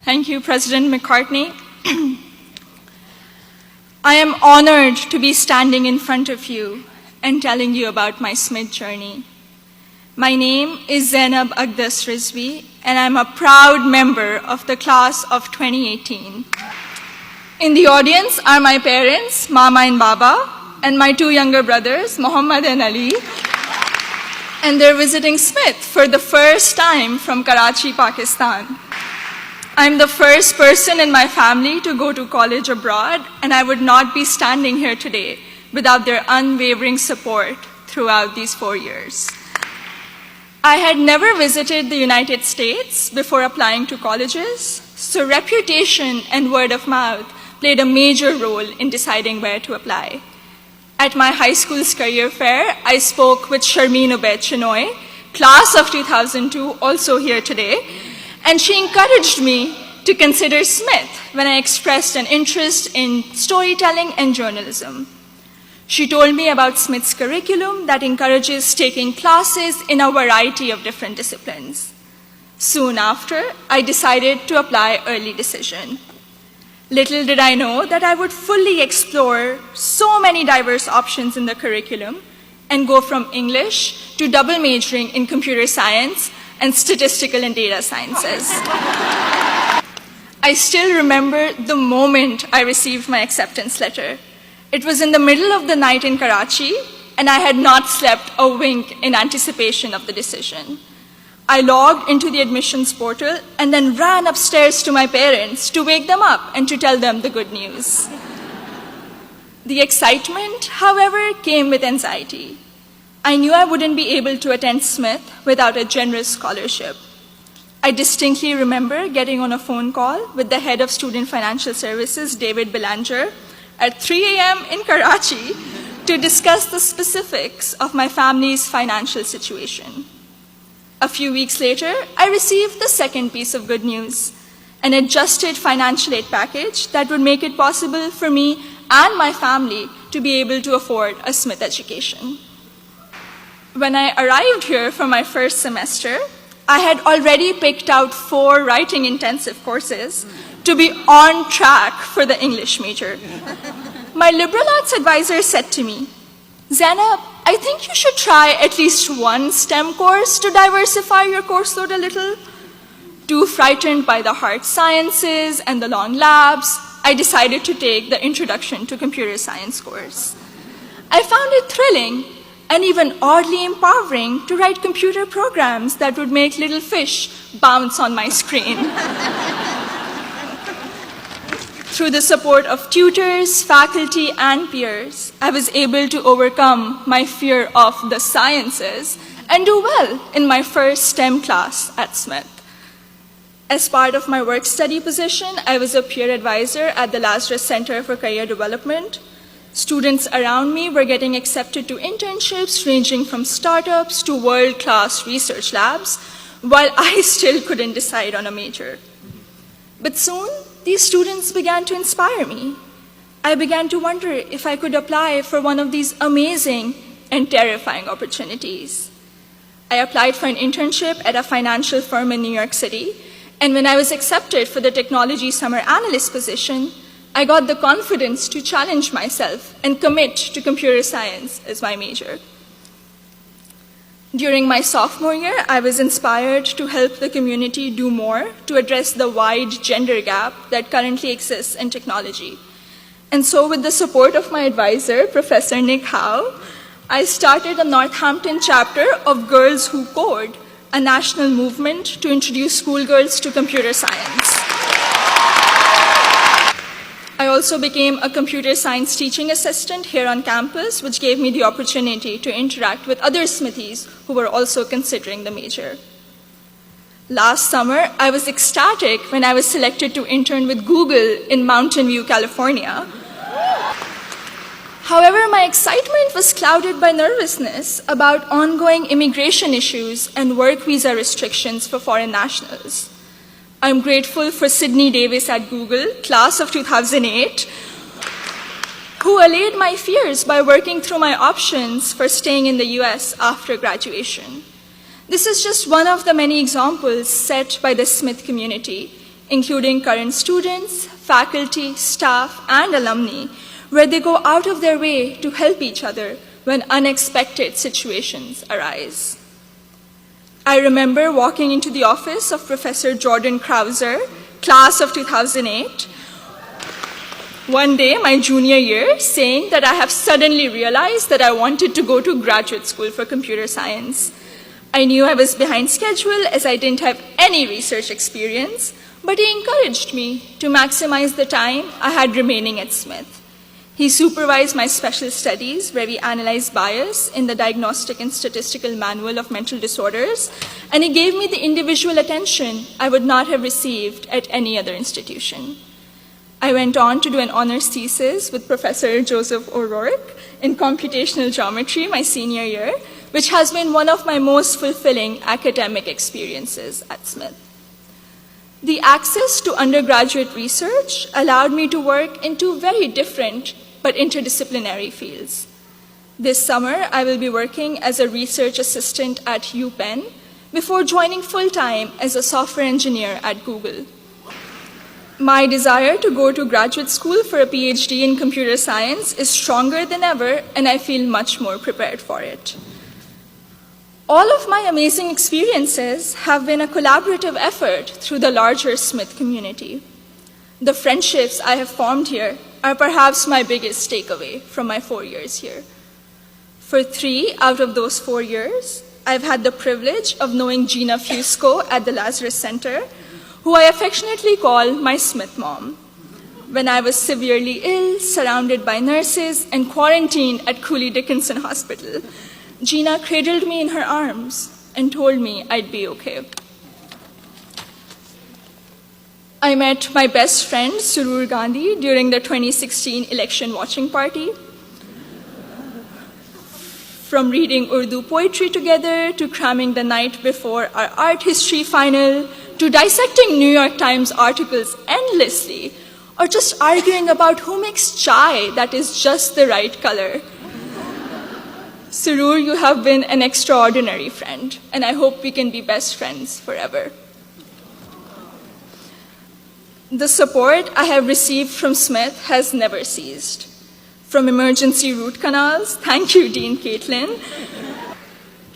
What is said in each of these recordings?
Thank you, President McCartney. I am honored to be standing in front of you and telling you about my Smith journey. My name is Zainab Aqdas Rizvi, and I'm a proud member of the class of 2018. In the audience are my parents, Mama and Baba, and my two younger brothers, Muhammad and Ali, and they're visiting Smith for the first time from Karachi, Pakistan. I'm the first person in my family to go to college abroad, and I would not be standing here today without their unwavering support throughout these 4 years. I had never visited the United States before applying to colleges, so reputation and word of mouth played a major role in deciding where to apply. At my high school's career fair, I spoke with Sharmeen Ubaid Chinoy, class of 2002, also here today, and she encouraged me to consider Smith when I expressed an interest in storytelling and journalism. She told me about Smith's curriculum that encourages taking classes in a variety of different disciplines. Soon after, I decided to apply early decision. Little did I know that I would fully explore so many diverse options in the curriculum and go from English to double majoring in computer science and statistical and data sciences. I still remember the moment I received my acceptance letter. It was in the middle of the night in Karachi, and I had not slept a wink in anticipation of the decision. I logged into the admissions portal and then ran upstairs to my parents to wake them up and to tell them the good news. The excitement, however, came with anxiety. I knew I wouldn't be able to attend Smith without a generous scholarship. I distinctly remember getting on a phone call with the head of Student Financial Services, David Belanger, at 3 a.m. in Karachi to discuss the specifics of my family's financial situation. A few weeks later, I received the second piece of good news, an adjusted financial aid package that would make it possible for me and my family to be able to afford a Smith education. When I arrived here for my first semester, I had already picked out 4 writing intensive courses to be on track for the English major. My liberal arts advisor said to me, "Zainab, I think you should try at least one STEM course to diversify your course load a little." Too frightened by the hard sciences and the long labs, I decided to take the Introduction to Computer Science course. I found it thrilling and even oddly empowering to write computer programs that would make little fish bounce on my screen. Through the support of tutors, faculty, and peers, I was able to overcome my fear of the sciences and do well in my first STEM class at Smith. As part of my work-study position, I was a peer advisor at the Lazarus Center for Career Development. Students around me were getting accepted to internships ranging from startups to world-class research labs, while I still couldn't decide on a major. But soon, these students began to inspire me. I began to wonder if I could apply for one of these amazing and terrifying opportunities. I applied for an internship at a financial firm in New York City, and when I was accepted for the technology summer analyst position, I got the confidence to challenge myself and commit to computer science as my major. During my sophomore year, I was inspired to help the community do more to address the wide gender gap that currently exists in technology. And so with the support of my advisor, Professor Nick Howe, I started a Northampton chapter of Girls Who Code, a national movement to introduce schoolgirls to computer science. I also became a computer science teaching assistant here on campus, which gave me the opportunity to interact with other Smithies who were also considering the major. Last summer, I was ecstatic when I was selected to intern with Google in Mountain View, California. However, my excitement was clouded by nervousness about ongoing immigration issues and work visa restrictions for foreign nationals. I'm grateful for Sydney Davis at Google, class of 2008, who allayed my fears by working through my options for staying in the US after graduation. This is just one of the many examples set by the Smith community including current students, faculty, staff, and alumni, where they go out of their way to help each other when unexpected situations arise. I remember walking into the office of Professor Jordan Krauser, class of 2008, one day, my junior year, saying that I have suddenly realized that I wanted to go to graduate school for computer science. I knew I was behind schedule as I didn't have any research experience, but he encouraged me to maximize the time I had remaining at Smith. He supervised my special studies, where we analyzed bias in the Diagnostic and Statistical Manual of Mental Disorders, and he gave me the individual attention I would not have received at any other institution. I went on to do an honors thesis with Professor Joseph O'Rourke in computational geometry my senior year, which has been one of my most fulfilling academic experiences at Smith. The access to undergraduate research allowed me to work in two very different but interdisciplinary fields. This summer, I will be working as a research assistant at UPenn before joining full-time as a software engineer at Google. My desire to go to graduate school for a PhD in computer science is stronger than ever, and I feel much more prepared for it. All of my amazing experiences have been a collaborative effort through the larger Smith community. The friendships I have formed here are perhaps my biggest takeaway from my 4 years here. For 3 out of those 4 years, I've had the privilege of knowing Gina Fusco at the Lazarus Center, who I affectionately call my Smith mom. When I was severely ill, surrounded by nurses, and quarantined at Cooley Dickinson Hospital, Gina cradled me in her arms and told me I'd be okay. I met my best friend, Surur Gandhi, during the 2016 election watching party. From reading Urdu poetry together, to cramming the night before our art history final, to dissecting New York Times articles endlessly, or just arguing about who makes chai that is just the right color. Surur, you have been an extraordinary friend, and I hope we can be best friends forever. The support I have received from Smith has never ceased. From emergency root canals, thank you, Dean Caitlin,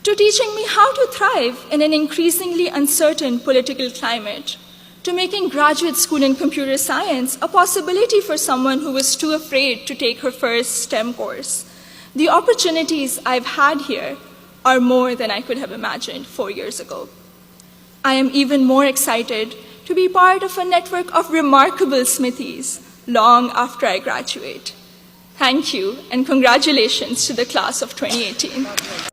to teaching me how to thrive in an increasingly uncertain political climate, to making graduate school in computer science a possibility for someone who was too afraid to take her first STEM course. The opportunities I've had here are more than I could have imagined 4 years ago. I am even more excited to be part of a network of remarkable Smithies long after I graduate. Thank you, and congratulations to the class of 2018.